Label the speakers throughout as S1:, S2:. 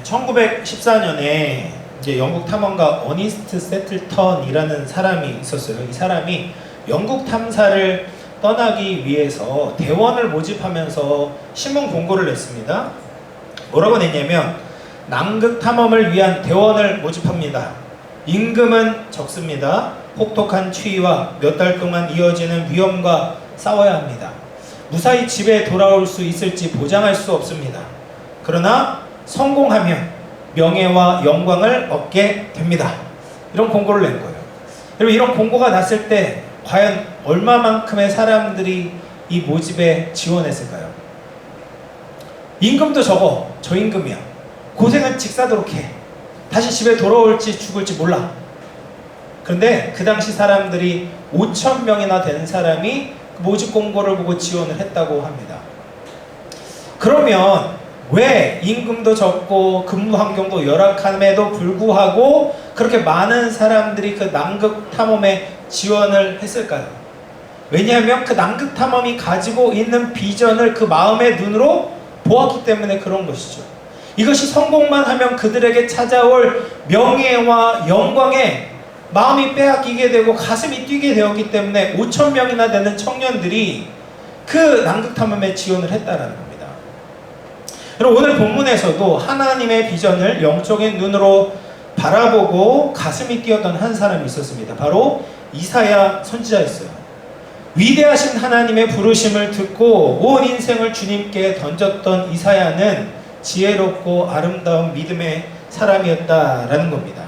S1: 1914년에 이제 영국 탐험가 어니스트 세틀턴이라는 사람이 있었어요. 이 사람이 영국 탐사를 떠나기 위해서 대원을 모집하면서 신문 공고를 냈습니다. 뭐라고 냈냐면, 남극 탐험을 위한 대원을 모집합니다. 임금은 적습니다. 혹독한 추위와 몇 달 동안 이어지는 위험과 싸워야 합니다. 무사히 집에 돌아올 수 있을지 보장할 수 없습니다. 그러나 성공하면 명예와 영광을 얻게 됩니다. 이런 공고를 낸 거예요. 여러분, 이런 공고가 났을 때 과연 얼마만큼의 사람들이 이 모집에 지원했을까요? 임금도 적어. 저 임금이야. 고생은 직사도록 해. 다시 집에 돌아올지 죽을지 몰라. 그런데 그 당시 사람들이 5,000명이나 되는 사람이 모집 공고를 보고 지원을 했다고 합니다. 그러면 왜 임금도 적고 근무 환경도 열악함에도 불구하고 그렇게 많은 사람들이 그 남극 탐험에 지원을 했을까요? 왜냐하면 그 남극 탐험이 가지고 있는 비전을 그 마음의 눈으로 보았기 때문에 그런 것이죠. 이것이 성공만 하면 그들에게 찾아올 명예와 영광에 마음이 빼앗기게 되고 가슴이 뛰게 되었기 때문에 5,000명이나 되는 청년들이 그 남극 탐험에 지원을 했다라는 겁니다. 여러분, 오늘 본문에서도 하나님의 비전을 영적인 눈으로 바라보고 가슴이 뛰었던 한 사람이 있었습니다. 바로 이사야 선지자였어요. 위대하신 하나님의 부르심을 듣고 온 인생을 주님께 던졌던 이사야는 지혜롭고 아름다운 믿음의 사람이었다라는 겁니다.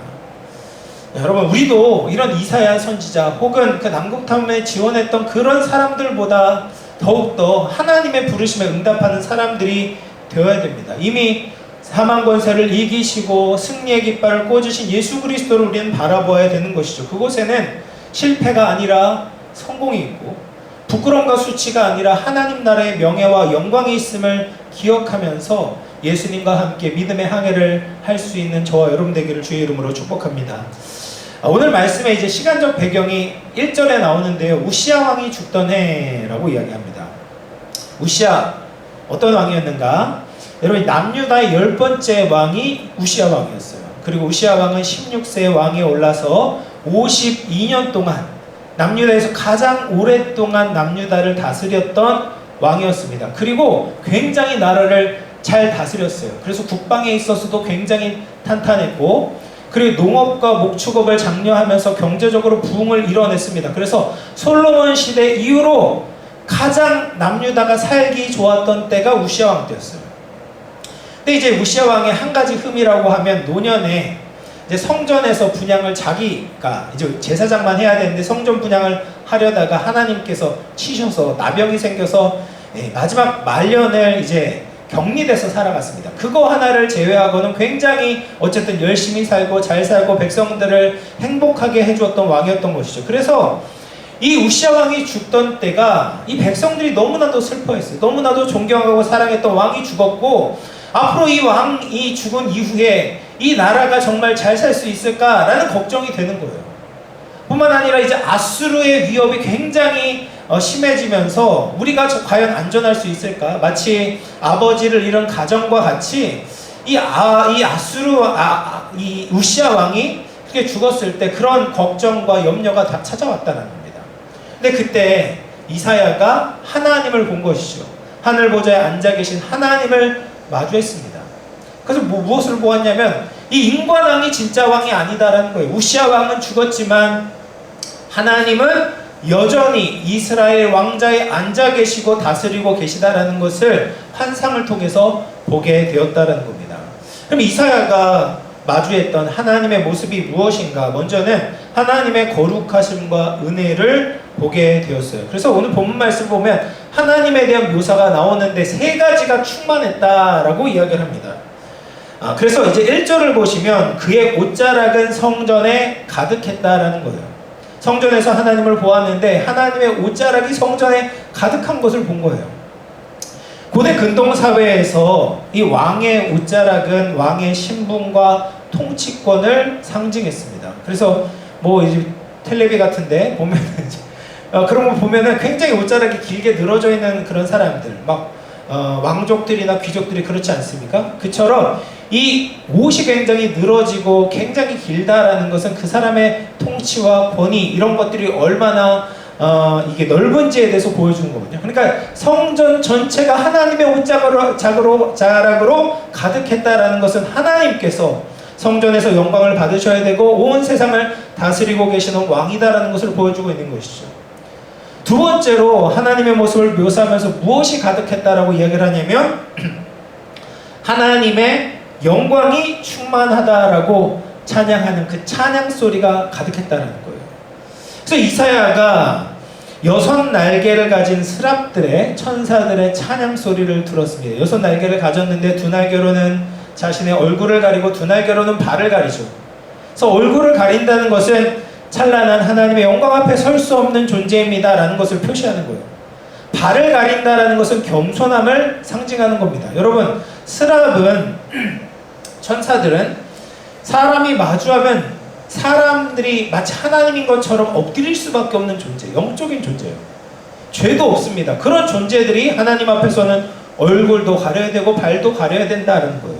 S1: 여러분, 우리도 이런 이사야 선지자 혹은 그 남극 탐험에 지원했던 그런 사람들보다 더욱더 하나님의 부르심에 응답하는 사람들이 되어야 됩니다. 이미 사망 권세를 이기시고 승리의 깃발을 꽂으신 예수 그리스도를 우리는 바라보아야 되는 것이죠. 그곳에는 실패가 아니라 성공이 있고, 부끄러움과 수치가 아니라 하나님 나라의 명예와 영광이 있음을 기억하면서 예수님과 함께 믿음의 항해를 할 수 있는 저와 여러분 되기를 주의 이름으로 축복합니다. 오늘 말씀에 이제 시간적 배경이 1절에 나오는데요. 우시야 왕이 죽던 해라고 이야기합니다. 우시야 어떤 왕이었는가? 여러분, 남유다의 10번째 왕이 우시야 왕이었어요. 그리고 우시야 왕은 16세 왕에 올라서 52년 동안 남유다에서 가장 오랫동안 남유다를 다스렸던 왕이었습니다. 그리고 굉장히 나라를 잘 다스렸어요. 그래서 국방에 있어서도 굉장히 탄탄했고, 그리고 농업과 목축업을 장려하면서 경제적으로 부흥을 이뤄냈습니다. 그래서 솔로몬 시대 이후로 가장 남유다가 살기 좋았던 때가 우시야 왕 때였어요. 근데 이제 우시야 왕의 한 가지 흠이라고 하면, 노년에 이제 성전에서 분향을 자기가 이제 제사장만 해야 되는데 성전 분향을 하려다가 하나님께서 치셔서 나병이 생겨서 마지막 말년을 이제 격리돼서 살아갔습니다. 그거 하나를 제외하고는 굉장히 어쨌든 열심히 살고 잘 살고 백성들을 행복하게 해주었던 왕이었던 것이죠. 그래서 이 우시야 왕이 죽던 때가 이 백성들이 너무나도 슬퍼했어요. 너무나도 존경하고 사랑했던 왕이 죽었고, 앞으로 이 왕이 죽은 이후에 이 나라가 정말 잘 살 수 있을까라는 걱정이 되는 거예요. 뿐만 아니라 이제 아수르의 위협이 굉장히 심해지면서 우리가 과연 안전할 수 있을까? 마치 아버지를 잃은 가정과 같이 이 우시야 왕이 그렇게 죽었을 때 그런 걱정과 염려가 다 찾아왔다는 겁니다. 근데 그때 이사야가 하나님을 본 것이죠. 하늘 보좌에 앉아 계신 하나님을 마주했습니다. 그래서 무엇을 보았냐면, 이 인관왕이 진짜 왕이 아니다라는 거예요. 우시야 왕은 죽었지만 하나님은 여전히 이스라엘 왕자에 앉아 계시고 다스리고 계시다라는 것을 환상을 통해서 보게 되었다는 겁니다. 그럼 이사야가 마주했던 하나님의 모습이 무엇인가? 먼저는 하나님의 거룩하심과 은혜를 보게 되었어요. 그래서 오늘 본문 말씀 보면 하나님에 대한 묘사가 나오는데 3가지가 충만했다라고 이야기를 합니다. 그래서 이제 1절을 보시면 그의 옷자락은 성전에 가득했다라는 거예요. 성전에서 하나님을 보았는데 하나님의 옷자락이 성전에 가득한 것을 본 거예요. 고대 근동사회에서 이 왕의 옷자락은 왕의 신분과 통치권을 상징했습니다. 그래서 뭐 이제 텔레비 같은데 보면 그런 거 보면은 굉장히 옷자락이 길게 늘어져 있는 그런 사람들, 막 왕족들이나 귀족들이 그렇지 않습니까? 그처럼 이 옷이 굉장히 늘어지고 굉장히 길다라는 것은 그 사람의 통치와 권위 이런 것들이 얼마나 이게 넓은지에 대해서 보여주는 거거든요. 그러니까 성전 전체가 하나님의 옷자락으로 가득했다라는 것은 하나님께서 성전에서 영광을 받으셔야 되고 온 세상을 다스리고 계시는 왕이다라는 것을 보여주고 있는 것이죠. 두 번째로 하나님의 모습을 묘사하면서 무엇이 가득했다라고 이야기를 하냐면 하나님의 영광이 충만하다라고 찬양하는 그 찬양 소리가 가득했다는 거예요. 그래서 이사야가 6 날개를 가진 스랍들의 천사들의 찬양 소리를 들었습니다. 6 날개를 가졌는데 2 날개로는 자신의 얼굴을 가리고 2 날개로는 발을 가리죠. 그래서 얼굴을 가린다는 것은 찬란한 하나님의 영광 앞에 설 수 없는 존재입니다 라는 것을 표시하는 거예요. 발을 가린다라는 것은 겸손함을 상징하는 겁니다. 여러분, 스랍은 천사들은 사람이 마주하면 사람들이 마치 하나님인 것처럼 엎드릴 수밖에 없는 존재, 영적인 존재예요. 죄도 없습니다. 그런 존재들이 하나님 앞에서는 얼굴도 가려야 되고 발도 가려야 된다는 거예요.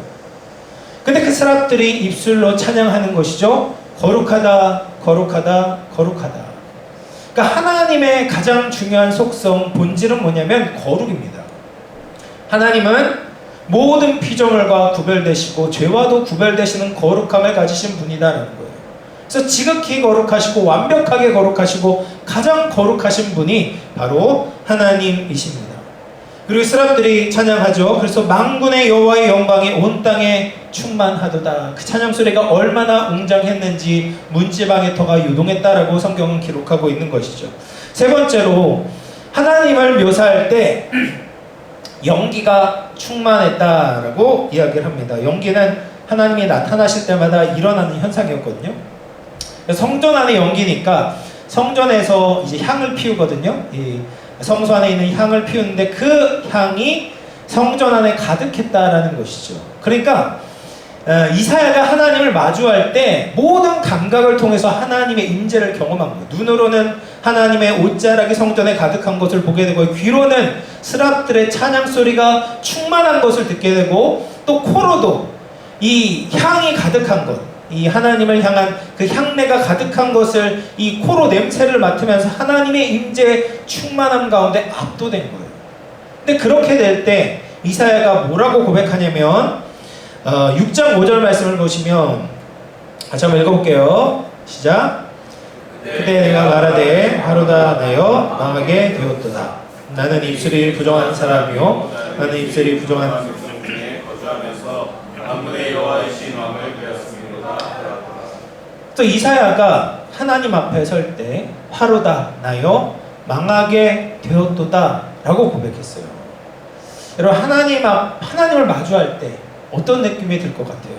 S1: 근데 그 스랍들이 입술로 찬양하는 것이죠. 거룩하다, 거룩하다, 거룩하다. 그러니까 하나님의 가장 중요한 속성, 본질은 뭐냐면 거룩입니다. 하나님은 모든 피조물과 구별되시고 죄와도 구별되시는 거룩함을 가지신 분이다라는 거예요. 그래서 지극히 거룩하시고 완벽하게 거룩하시고 가장 거룩하신 분이 바로 하나님이십니다. 그리고 스랍들이 찬양하죠. 그래서 만군의 여호와의 영광이 온 땅에 충만하도다. 그 찬양 소리가 얼마나 웅장했는지 문지방의 터가 유동했다라고 성경은 기록하고 있는 것이죠. 세 번째로 하나님을 묘사할 때 연기가 충만했다라고 이야기를 합니다. 연기는 하나님이 나타나실 때마다 일어나는 현상이었거든요. 성전 안에 연기니까 성전에서 이제 향을 피우거든요. 이 성소 안에 있는 향을 피우는데 그 향이 성전 안에 가득했다라는 것이죠. 그러니까 이사야가 하나님을 마주할 때 모든 감각을 통해서 하나님의 임재를 경험한 거예요. 눈으로는 하나님의 옷자락이 성전에 가득한 것을 보게 되고, 귀로는 스랍들의 찬양 소리가 충만한 것을 듣게 되고, 또 코로도 이 향이 가득한 것, 이 하나님을 향한 그 향내가 가득한 것을 이 코로 냄새를 맡으면서 하나님의 임재의 충만함 가운데 압도된 거예요. 근데 그렇게 될 때 이사야가 뭐라고 고백하냐면 6장 5절 말씀을 보시면 같이 한번 읽어볼게요. 시작. 그때 내가 말하되 하루다 나여 망하게 되었도다. 나는 입술이 부정한 사람이요 나는 입술이 부정한 중에 거주하면서 만군의 여호와이신 왕을 배웠습니다. 또 이사야가 하나님 앞에 설 때 하루다 나여 망하게 되었도다 라고 고백했어요. 여러분, 하나님을 마주할 때 어떤 느낌이 들 것 같아요?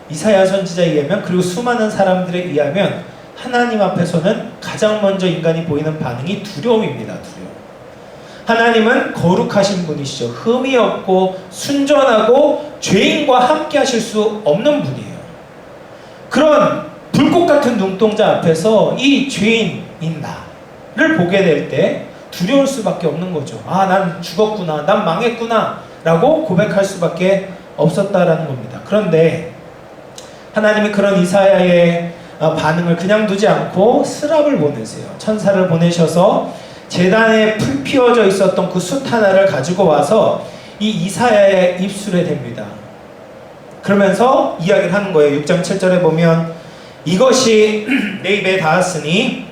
S1: 이사야 선지자에 의하면, 그리고 수많은 사람들에 의하면 하나님 앞에서는 가장 먼저 인간이 보이는 반응이 두려움입니다. 두려움. 하나님은 거룩하신 분이시죠. 흠이 없고 순전하고 죄인과 함께 하실 수 없는 분이에요. 그런 불꽃 같은 눈동자 앞에서 이 죄인인 나를 보게 될 때 두려울 수밖에 없는 거죠. 아, 난 죽었구나, 난 망했구나 라고 고백할 수밖에 없었다라는 겁니다. 그런데 하나님이 그런 이사야의 반응을 그냥 두지 않고 스랍을 보내세요. 천사를 보내셔서 제단에 풀 피워져 있었던 그 숯 하나를 가지고 와서 이 이사야의 입술에 댑니다. 그러면서 이야기를 하는 거예요. 6장 7절에 보면 이것이 내 입에 닿았으니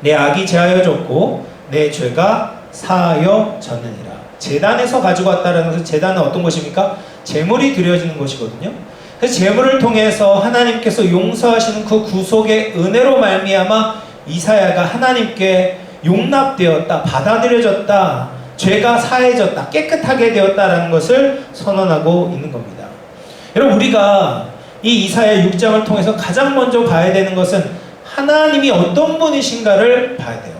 S1: 내 악이 제하여졌고 내 죄가 사하여졌느니라. 제단에서 가지고 왔다는 것은, 제단은 어떤 것입니까? 제물이 드려지는 것이거든요. 그래서 제물을 통해서 하나님께서 용서하시는 그 구속의 은혜로 말미암아 이사야가 하나님께 용납되었다, 받아들여졌다, 죄가 사해졌다, 깨끗하게 되었다라는 것을 선언하고 있는 겁니다. 여러분, 우리가 이 이사야 6장을 통해서 가장 먼저 봐야 되는 것은 하나님이 어떤 분이신가를 봐야 돼요.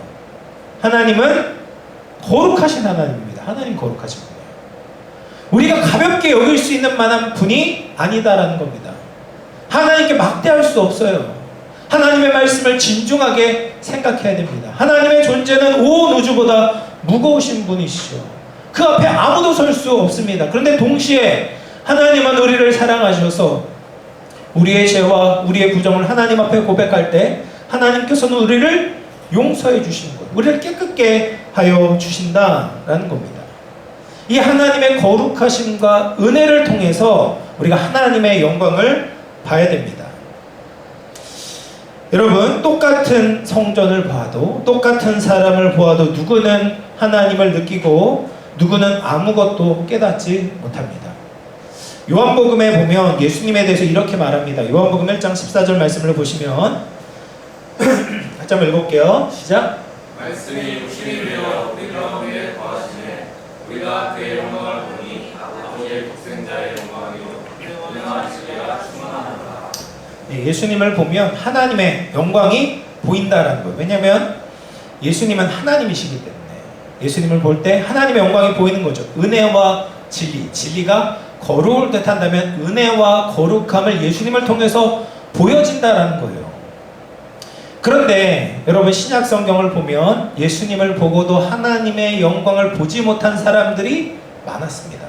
S1: 하나님은 거룩하신 하나님입니다. 하나님 거룩하신 분이에요. 우리가 가볍게 여길 수 있는 만한 분이 아니다라는 겁니다. 하나님께 막대할 수 없어요. 하나님의 말씀을 진중하게 생각해야 됩니다. 하나님의 존재는 온 우주보다 무거우신 분이시죠. 그 앞에 아무도 설 수 없습니다. 그런데 동시에 하나님은 우리를 사랑하셔서 우리의 죄와 우리의 부정을 하나님 앞에 고백할 때 하나님께서는 우리를 용서해 주시는 거예요. 우리를 깨끗게 하여 주신다라는 겁니다. 이 하나님의 거룩하심과 은혜를 통해서 우리가 하나님의 영광을 봐야 됩니다. 여러분, 똑같은 성전을 봐도, 똑같은 사람을 보아도 누구는 하나님을 느끼고 누구는 아무것도 깨닫지 못합니다. 요한복음에 보면 예수님에 대해서 이렇게 말합니다. 요한복음 1장 14절 말씀을 보시면 같이 한번 읽어볼게요. 시작.
S2: 말씀이 육신이 되어 우리 가운데 거하시네. 우리가 그의 영광을 보니 아버지의 독생자의 영광이요 은혜와 충만하다.
S1: 예수님을 보면 하나님의 영광이 보인다라는 거예요. 왜냐하면 예수님은 하나님이시기 때문에 예수님을 볼 때 하나님의 영광이 보이는 거죠. 은혜와 진리, 진리가 거룩을 뜻한다면 은혜와 거룩함을 예수님을 통해서 보여진다라는 거예요. 그런데 여러분, 신약 성경을 보면 예수님을 보고도 하나님의 영광을 보지 못한 사람들이 많았습니다.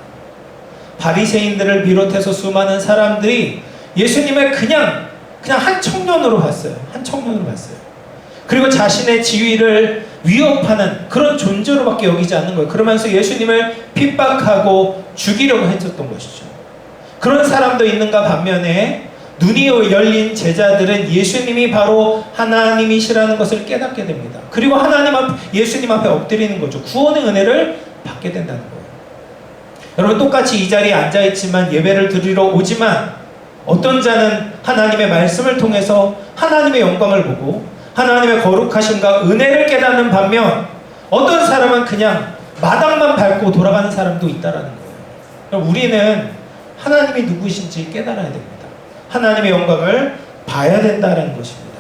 S1: 바리새인들을 비롯해서 수많은 사람들이 예수님을 그냥 한 청년으로 봤어요. 한 청년으로 봤어요. 그리고 자신의 지위를 위협하는 그런 존재로밖에 여기지 않는 거예요. 그러면서 예수님을 핍박하고 죽이려고 했었던 것이죠. 그런 사람도 있는가 반면에 눈이 열린 제자들은 예수님이 바로 하나님이시라는 것을 깨닫게 됩니다. 그리고 예수님 앞에 엎드리는 거죠. 구원의 은혜를 받게 된다는 거예요. 여러분, 똑같이 이 자리에 앉아있지만 예배를 드리러 오지만 어떤 자는 하나님의 말씀을 통해서 하나님의 영광을 보고 하나님의 거룩하심과 은혜를 깨닫는 반면 어떤 사람은 그냥 마당만 밟고 돌아가는 사람도 있다라는 거예요. 우리는 하나님이 누구신지 깨달아야 됩니다. 하나님의 영광을 봐야 된다는 것입니다.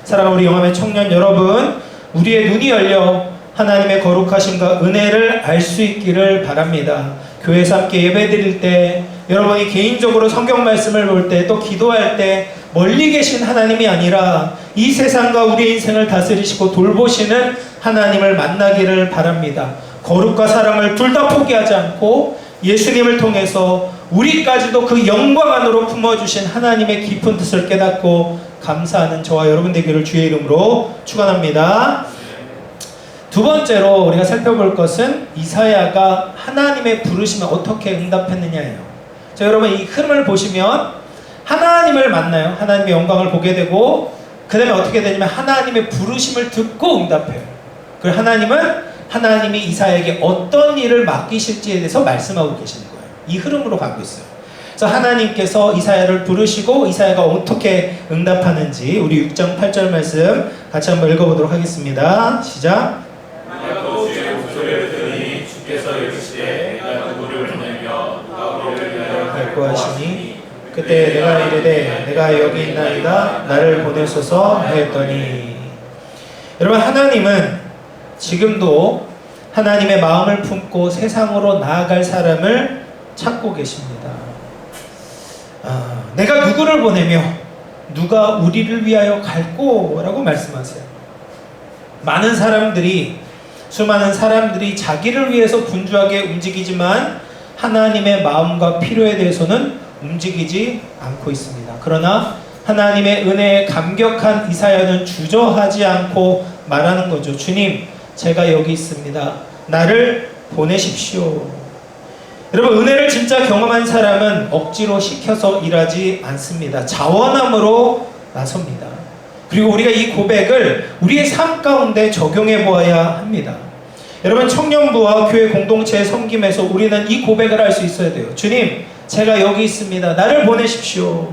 S1: 사랑하는 우리 영암의 청년 여러분, 우리의 눈이 열려 하나님의 거룩하심과 은혜를 알 수 있기를 바랍니다. 교회에서 함께 예배 드릴 때, 여러분이 개인적으로 성경 말씀을 볼 때, 또 기도할 때 멀리 계신 하나님이 아니라 이 세상과 우리의 인생을 다스리시고 돌보시는 하나님을 만나기를 바랍니다. 거룩과 사랑을 둘 다 포기하지 않고 예수님을 통해서 우리까지도 그 영광 안으로 품어주신 하나님의 깊은 뜻을 깨닫고 감사하는 저와 여러분 되기를 주의 이름으로 축원합니다. 두 번째로 우리가 살펴볼 것은 이사야가 하나님의 부르심에 어떻게 응답했느냐예요. 자, 여러분, 이 흐름을 보시면 하나님을 만나요. 하나님의 영광을 보게 되고 그 다음에 어떻게 되냐면 하나님의 부르심을 듣고 응답해요. 그리고 하나님이 이사야에게 어떤 일을 맡기실지에 대해서 말씀하고 계시는 거예요. 이 흐름으로 가고 있어요. 그래서 하나님께서 이사야를 부르시고 이사야가 어떻게 응답하는지 우리 6장 8절 말씀 같이 한번 읽어보도록 하겠습니다. 시작.
S2: 또 주의 목소리를 들으니 주께서 이르시되 내가 누구를 보내며 누가 우리를 위하여
S1: 갈고 하시니 그때 내가 이르되 내가 여기 있나이다 나를 보내소서 하였더니. 여러분, 하나님은 지금도 하나님의 마음을 품고 세상으로 나아갈 사람을 찾고 계십니다. 내가 누구를 보내며 누가 우리를 위하여 갈고 라고 말씀하세요. 수많은 사람들이 자기를 위해서 분주하게 움직이지만 하나님의 마음과 필요에 대해서는 움직이지 않고 있습니다. 그러나 하나님의 은혜에 감격한 이사야는 주저하지 않고 말하는 거죠. 주님, 제가 여기 있습니다. 나를 보내십시오. 여러분, 은혜를 진짜 경험한 사람은 억지로 시켜서 일하지 않습니다. 자원함으로 나섭니다. 그리고 우리가 이 고백을 우리의 삶 가운데 적용해 보아야 합니다. 여러분, 청년부와 교회 공동체의 섬김에서 우리는 이 고백을 할 수 있어야 돼요. 주님, 제가 여기 있습니다. 나를 보내십시오.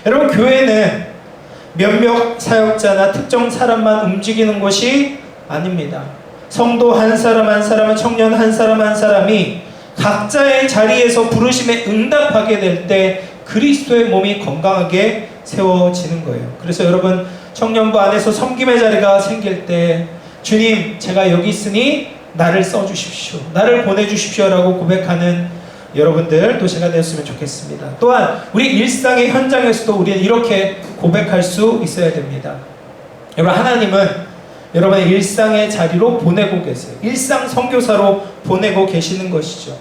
S1: 여러분, 교회는 몇몇 사역자나 특정 사람만 움직이는 것이 아닙니다. 성도 한 사람 한 사람은, 청년 한 사람이 각자의 자리에서 부르심에 응답하게 될 때 그리스도의 몸이 건강하게 세워지는 거예요. 그래서 여러분, 청년부 안에서 섬김의 자리가 생길 때 주님, 제가 여기 있으니 나를 써주십시오. 나를 보내주십시오 라고 고백하는 여러분들 또 제가 되었으면 좋겠습니다. 또한 우리 일상의 현장에서도 우리는 이렇게 고백할 수 있어야 됩니다. 여러분, 하나님은 여러분의 일상의 자리로 보내고 계세요. 일상 선교사로 보내고 계시는 것이죠.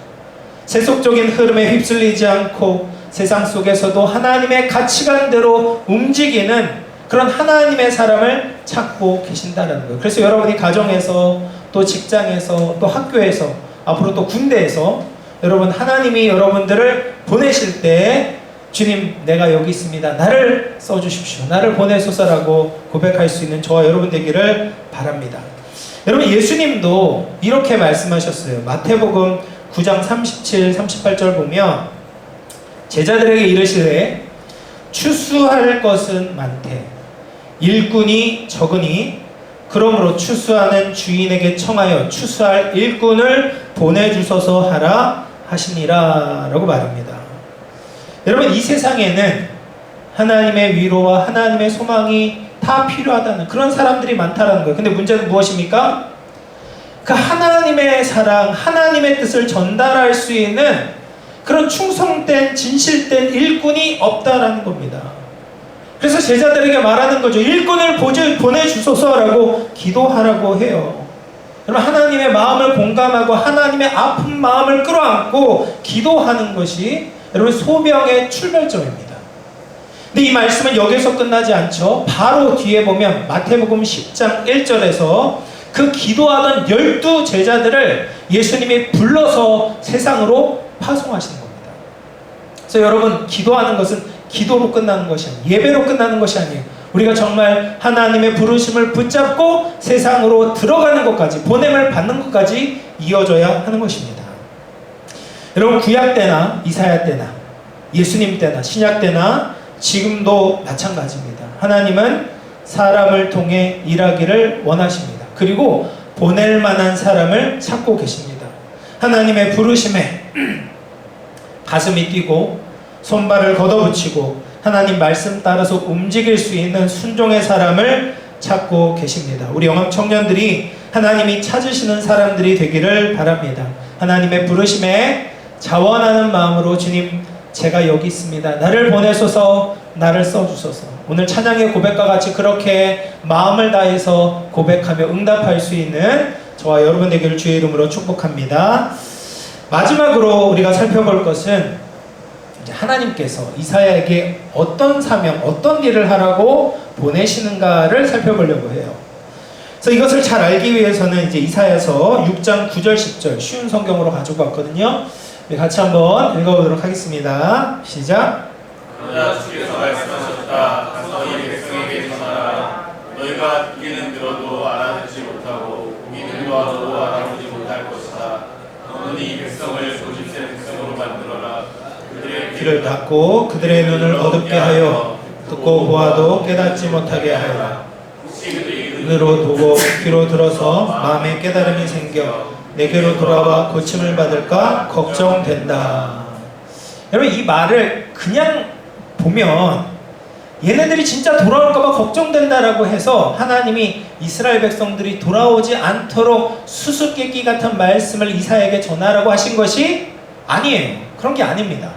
S1: 세속적인 흐름에 휩쓸리지 않고 세상 속에서도 하나님의 가치관대로 움직이는 그런 하나님의 사람을 찾고 계신다는 거예요. 그래서 여러분이 가정에서 또 직장에서 또 학교에서 앞으로 또 군대에서 여러분 하나님이 여러분들을 보내실 때 주님 내가 여기 있습니다. 나를 써주십시오. 나를 보내소서라고 고백할 수 있는 저와 여러분 되기를 바랍니다. 여러분 예수님도 이렇게 말씀하셨어요. 마태복음 9장 37, 38절 보면 제자들에게 이르시되 추수할 것은 많되 일꾼이 적으니 그러므로 추수하는 주인에게 청하여 추수할 일꾼을 보내주소서 하라 하시니라 라고 말합니다. 여러분 이 세상에는 하나님의 위로와 하나님의 소망이 다 필요하다는 그런 사람들이 많다는 거예요. 근데 문제는 무엇입니까? 그 하나님의 사랑, 하나님의 뜻을 전달할 수 있는 그런 충성된 진실된 일꾼이 없다라는 겁니다. 그래서 제자들에게 말하는 거죠. 일꾼을 보내주소서라고 기도하라고 해요. 여러분 하나님의 마음을 공감하고 하나님의 아픈 마음을 끌어안고 기도하는 것이 여러분 소명의 출발점입니다. 근데 이 말씀은 여기서 끝나지 않죠. 바로 뒤에 보면 마태복음 10장 1절에서 그 기도하던 12 제자들을 예수님이 불러서 세상으로 파송하시는 겁니다. 그래서 여러분 기도하는 것은 기도로 끝나는 것이 아니에요. 예배로 끝나는 것이 아니에요. 우리가 정말 하나님의 부르심을 붙잡고 세상으로 들어가는 것까지 보냄을 받는 것까지 이어져야 하는 것입니다. 여러분 구약 때나 이사야 때나 예수님 때나 신약 때나 지금도 마찬가지입니다. 하나님은 사람을 통해 일하기를 원하십니다. 그리고 보낼 만한 사람을 찾고 계십니다. 하나님의 부르심에 가슴이 뛰고 손발을 걷어붙이고 하나님 말씀 따라서 움직일 수 있는 순종의 사람을 찾고 계십니다. 우리 영암 청년들이 하나님이 찾으시는 사람들이 되기를 바랍니다. 하나님의 부르심에 자원하는 마음으로 주님 제가 여기 있습니다. 나를 보내소서, 나를 써주소서. 오늘 찬양의 고백과 같이 그렇게 마음을 다해서 고백하며 응답할 수 있는 저와 여러분 되기를 주의 이름으로 축복합니다. 마지막으로 우리가 살펴볼 것은 이제 하나님께서 이사야에게 어떤 사명, 어떤 일을 하라고 보내시는가를 살펴보려고 해요. 그래서 이것을 잘 알기 위해서는 이제 이사야서 6장 9절 10절 쉬운 성경으로 가지고 왔거든요. 우리 같이 한번 읽어보도록 하겠습니다. 시작.
S2: 그러나 주께서 말씀하셨다. 가서 이 백성에게 전하라. 너희가 듣기는 들어도 알아듣지 못하고 보기는 보아도 알아보지 못할 것이다. 너는 이 백성을 조집새 백성으로 만들어라. 그들의
S1: 귀를 닫고 그들의 눈을 어둡게 하여 듣고 보아도 깨닫지 못하게 하여라.
S2: 혹시 그들이
S1: 눈으로 보고 귀로 들어서 마음에 깨달음이 생겨 내게로 돌아와 고침을 받을까 걱정된다. 여러분 이 말을 그냥 보면 얘네들이 진짜 돌아올까봐 걱정된다라고 해서 하나님이 이스라엘 백성들이 돌아오지 않도록 수수께끼 같은 말씀을 이사야에게 전하라고 하신 것이 아니에요. 그런 게 아닙니다.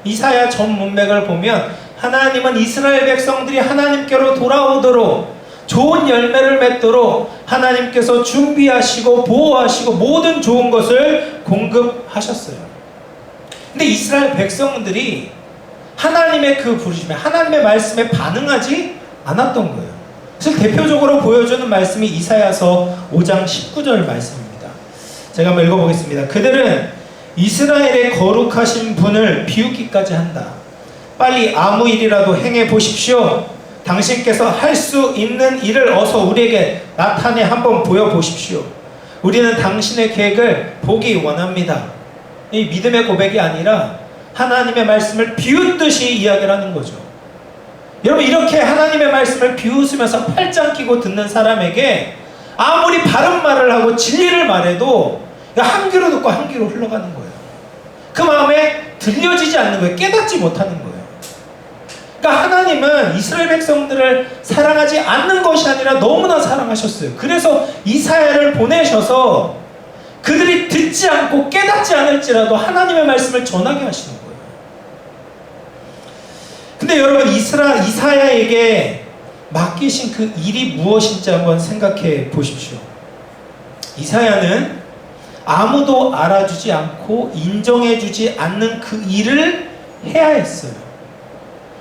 S1: 이사야 전 문맥을 보면 하나님은 이스라엘 백성들이 하나님께로 돌아오도록 좋은 열매를 맺도록 하나님께서 준비하시고 보호하시고 모든 좋은 것을 공급하셨어요. 근데 이스라엘 백성들이 하나님의 그 부르심에 하나님의 말씀에 반응하지 않았던 거예요. 그래서 대표적으로 보여주는 말씀이 이사야서 5장 19절 말씀입니다. 제가 한번 읽어보겠습니다. 그들은 이스라엘의 거룩하신 분을 비웃기까지 한다. 빨리 아무 일이라도 행해 보십시오. 당신께서 할 수 있는 일을 어서 우리에게 나타내 한번 보여보십시오. 우리는 당신의 계획을 보기 원합니다. 이 믿음의 고백이 아니라 하나님의 말씀을 비웃듯이 이야기를 하는 거죠. 여러분 이렇게 하나님의 말씀을 비웃으면서 팔짱 끼고 듣는 사람에게 아무리 바른 말을 하고 진리를 말해도 한 귀로 듣고 한 귀로 흘러가는 거예요. 그 마음에 들려지지 않는 거예요. 깨닫지 못하는 거예요. 그러니까 하나님은 이스라엘 백성들을 사랑하지 않는 것이 아니라 너무나 사랑하셨어요. 그래서 이사야를 보내셔서 그들이 듣지 않고 깨닫지 않을지라도 하나님의 말씀을 전하게 하시는 거예요. 근데 여러분 이사야에게 맡기신 그 일이 무엇인지 한번 생각해 보십시오. 이사야는 아무도 알아주지 않고 인정해주지 않는 그 일을 해야 했어요.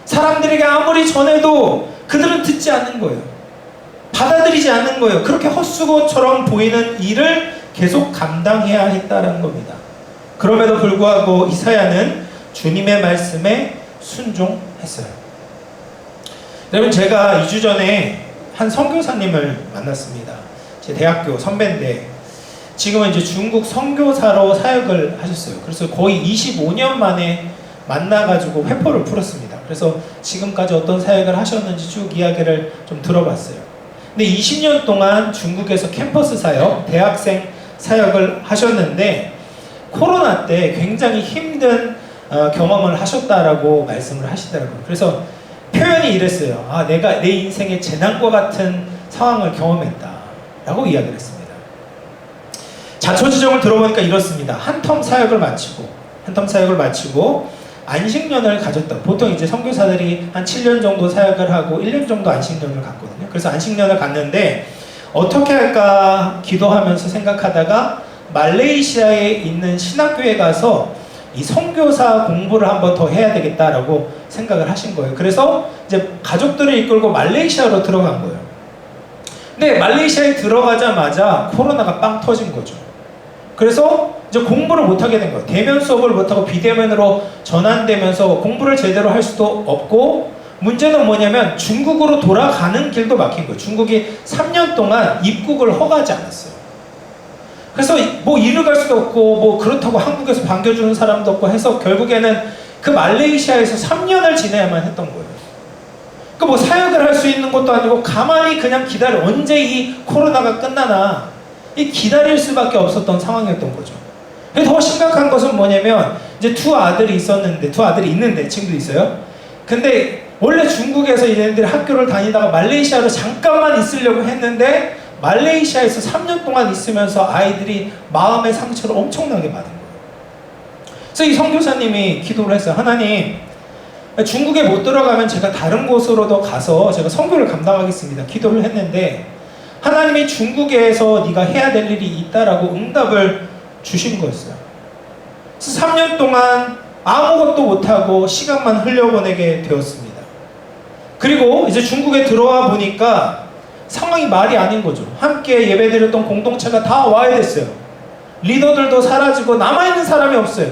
S1: 사람들에게 아무리 전해도 그들은 듣지 않는 거예요. 받아들이지 않는 거예요. 그렇게 헛수고처럼 보이는 일을 계속 감당해야 했다는 겁니다. 그럼에도 불구하고 이사야는 주님의 말씀에 순종했어요. 여러분, 제가 2주 전에 한 선교사님을 만났습니다. 제 대학교 선배인데 지금은 이제 중국 선교사로 사역을 하셨어요. 그래서 거의 25년 만에 만나가지고 회포를 풀었습니다. 그래서 지금까지 어떤 사역을 하셨는지 쭉 이야기를 좀 들어봤어요. 근데 20년 동안 중국에서 캠퍼스 사역, 대학생 사역을 하셨는데 코로나 때 굉장히 힘든 경험을 하셨다라고 말씀을 하시더라고요. 그래서 표현이 이랬어요. 아, 내가 내 인생의 재난과 같은 상황을 경험했다라고 이야기를 했습니다. 자초지종을 들어보니까 이렇습니다. 한 텀 사역을 마치고 안식년을 가졌다. 보통 이제 선교사들이 한 7년 정도 사역을 하고 1년 정도 안식년을 갔거든요. 그래서 안식년을 갔는데 어떻게 할까 기도하면서 생각하다가 말레이시아에 있는 신학교에 가서 이 선교사 공부를 한번 더 해야 되겠다라고 생각을 하신 거예요. 그래서 이제 가족들을 이끌고 말레이시아로 들어간 거예요. 근데 말레이시아에 들어가자마자 코로나가 빵 터진 거죠. 그래서 이제 공부를 못하게 된 거예요. 대면 수업을 못하고 비대면으로 전환되면서 공부를 제대로 할 수도 없고, 문제는 뭐냐면 중국으로 돌아가는 길도 막힌 거예요. 중국이 3년 동안 입국을 허가하지 않았어요. 그래서 뭐 이를 갈 수도 없고 뭐 그렇다고 한국에서 반겨주는 사람도 없고 해서 결국에는 그 말레이시아에서 3년을 지내야만 했던 거예요. 그러니까 뭐 사역을 할 수 있는 것도 아니고 가만히 그냥 기다려, 언제 이 코로나가 끝나나 이 기다릴 수밖에 없었던 상황이었던 거죠. 더 심각한 것은 뭐냐면 이제 두 아들이 있는데 친구도 있어요. 근데 원래 중국에서 얘네들이 학교를 다니다가 말레이시아로 잠깐만 있으려고 했는데 말레이시아에서 3년 동안 있으면서 아이들이 마음의 상처를 엄청나게 받은 거예요. 그래서 이 선교사님이 기도를 했어요. 하나님, 중국에 못 들어가면 제가 다른 곳으로도 가서 제가 선교를 감당하겠습니다. 기도를 했는데 하나님이 중국에서 네가 해야 될 일이 있다라고 응답을 주신 거였어요. 그래서 3년 동안 아무것도 못하고 시간만 흘려보내게 되었습니다. 그리고 이제 중국에 들어와 보니까 상황이 말이 아닌 거죠. 함께 예배드렸던 공동체가 다 와야 됐어요. 리더들도 사라지고 남아있는 사람이 없어요.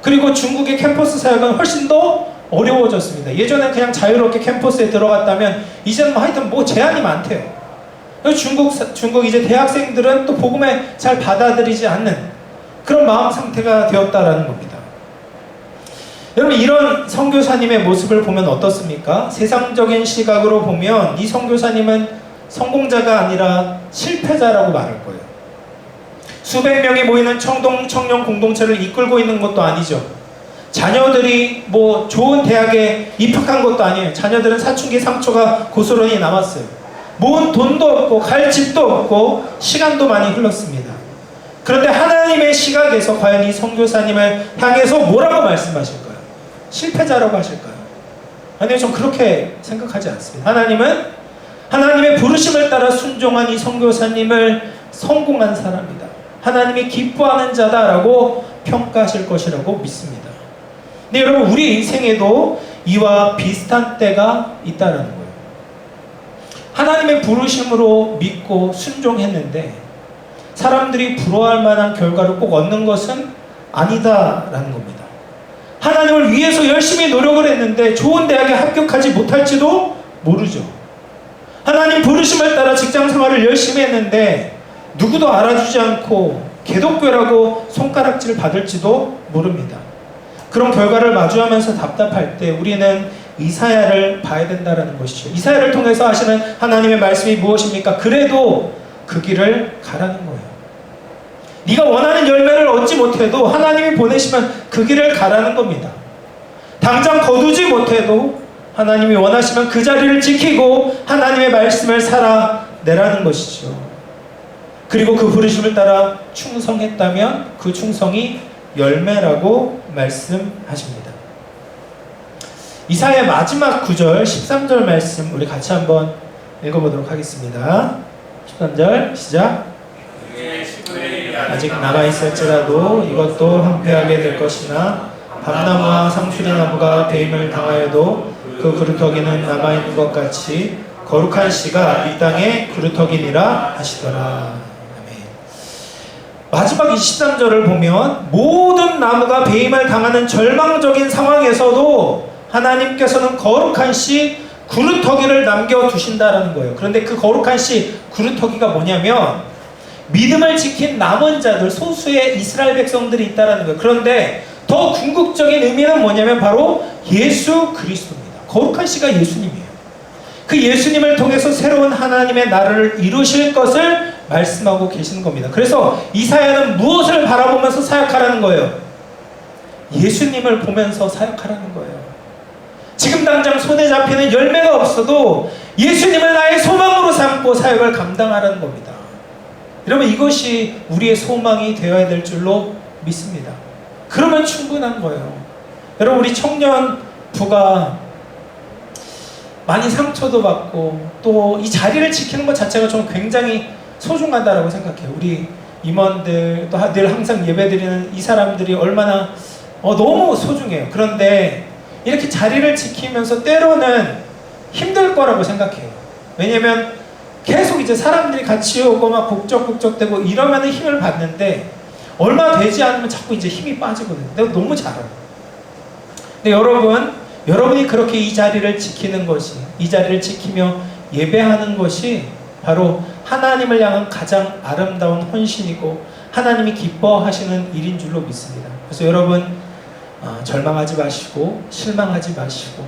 S1: 그리고 중국의 캠퍼스 사역은 훨씬 더 어려워졌습니다. 예전에 그냥 자유롭게 캠퍼스에 들어갔다면 이제는 하여튼 뭐 제한이 많대요. 중국 이제 대학생들은 또 복음에 잘 받아들이지 않는 그런 마음 상태가 되었다라는 겁니다. 여러분, 이런 선교사님의 모습을 보면 어떻습니까? 세상적인 시각으로 보면 이 선교사님은 성공자가 아니라 실패자라고 말할 거예요. 수백 명이 모이는 청년 공동체를 이끌고 있는 것도 아니죠. 자녀들이 뭐 좋은 대학에 입학한 것도 아니에요. 자녀들은 사춘기 상처가 고스란히 남았어요. 모은 돈도 없고 갈 집도 없고 시간도 많이 흘렀습니다. 그런데 하나님의 시각에서 과연 이 선교사님을 향해서 뭐라고 말씀하실까요? 실패자라고 하실까요? 아니요, 전 그렇게 생각하지 않습니다. 하나님은 하나님의 부르심을 따라 순종한 이 선교사님을 성공한 사람이다, 하나님이 기뻐하는 자다라고 평가하실 것이라고 믿습니다. 근데 여러분, 우리 인생에도 이와 비슷한 때가 있다는 거예요. 하나님의 부르심으로 믿고 순종했는데 사람들이 부러워할 만한 결과를 꼭 얻는 것은 아니다라는 겁니다. 하나님을 위해서 열심히 노력을 했는데 좋은 대학에 합격하지 못할지도 모르죠. 하나님 부르심을 따라 직장 생활을 열심히 했는데 누구도 알아주지 않고 개독교라고 손가락질 받을지도 모릅니다. 그런 결과를 마주하면서 답답할 때 우리는 이사야를 봐야 된다는 것이죠. 이사야를 통해서 하시는 하나님의 말씀이 무엇입니까? 그래도 그 길을 가라는 거예요. 네가 원하는 열매를 얻지 못해도 하나님이 보내시면 그 길을 가라는 겁니다. 당장 거두지 못해도 하나님이 원하시면 그 자리를 지키고 하나님의 말씀을 살아내라는 것이죠. 그리고 그 부르심을 따라 충성했다면 그 충성이 열매라고 말씀하십니다. 이사야의 마지막 9절 13절 말씀 우리 같이 한번 읽어보도록 하겠습니다. 13절 시작. 아직 남아있을지라도 이것도 황폐하게 될 것이나 밤나무와 상수리나무가 배임을 당하여도 그 그루터기는 남아있는 것 같이 거룩한 씨가 이 땅의 그루터기니라 하시더라. 아멘. 마지막 23절을 보면 모든 나무가 배임을 당하는 절망적인 상황에서도 하나님께서는 거룩한 씨 그루터기를 남겨두신다라는 거예요. 그런데 그 거룩한 씨 그루터기가 뭐냐면 믿음을 지킨 남은 자들, 소수의 이스라엘 백성들이 있다라는 거예요. 그런데 더 궁극적인 의미는 뭐냐면 바로 예수 그리스도입니다. 거룩한 씨가 예수님이에요. 그 예수님을 통해서 새로운 하나님의 나라를 이루실 것을 말씀하고 계시는 겁니다. 그래서 이사야는 무엇을 바라보면서 사역하라는 거예요? 예수님을 보면서 사역하라는 거예요. 지금 당장 손에 잡히는 열매가 없어도 예수님을 나의 소망으로 삼고 사역을 감당하라는 겁니다. 여러분, 이것이 우리의 소망이 되어야 될 줄로 믿습니다. 그러면 충분한 거예요. 여러분, 우리 청년부가 많이 상처도 받고 또 이 자리를 지키는 것 자체가 저는 굉장히 소중하다고 생각해요. 우리 임원들 또 늘 항상 예배드리는 이 사람들이 얼마나 너무 소중해요. 그런데 이렇게 자리를 지키면서 때로는 힘들 거라고 생각해요. 왜냐면 계속 이제 사람들이 같이 오고 막 북적북적대고 이러면 힘을 받는데 얼마 되지 않으면 자꾸 이제 힘이 빠지거든요. 내가 너무 잘해요. 근데 여러분이 그렇게 이 자리를 지키는 것이, 이 자리를 지키며 예배하는 것이 바로 하나님을 향한 가장 아름다운 헌신이고 하나님이 기뻐하시는 일인 줄로 믿습니다. 그래서 여러분 절망하지 마시고 실망하지 마시고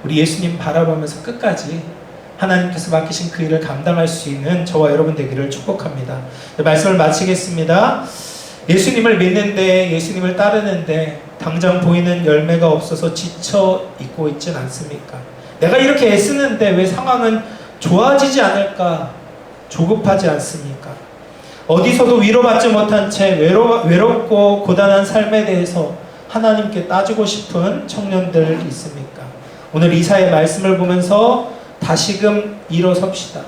S1: 우리 예수님 바라보면서 끝까지 하나님께서 맡기신 그 일을 감당할 수 있는 저와 여러분 되기를 축복합니다. 말씀을 마치겠습니다. 예수님을 믿는데, 예수님을 따르는데 당장 보이는 열매가 없어서 지쳐 있고 있진 않습니까? 내가 이렇게 애쓰는데 왜 상황은 좋아지지 않을까 조급하지 않습니까? 어디서도 위로받지 못한 채 외롭고 고단한 삶에 대해서 하나님께 따지고 싶은 청년들 있습니까? 오늘 이사야의 말씀을 보면서 다시금 일어섭시다.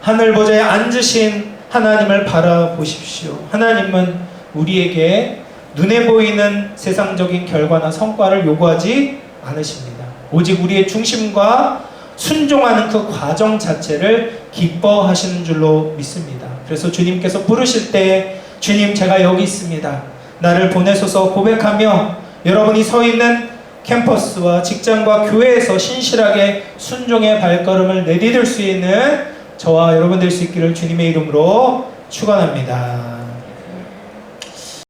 S1: 하늘 보좌에 앉으신 하나님을 바라보십시오. 하나님은 우리에게 눈에 보이는 세상적인 결과나 성과를 요구하지 않으십니다. 오직 우리의 중심과 순종하는 그 과정 자체를 기뻐하시는 줄로 믿습니다. 그래서 주님께서 부르실 때 주님, 제가 여기 있습니다. 나를 보내소서 고백하며 여러분이 서 있는 캠퍼스와 직장과 교회에서 신실하게 순종의 발걸음을 내디딜 수 있는 저와 여러분 될 수 있기를 주님의 이름으로 축원합니다.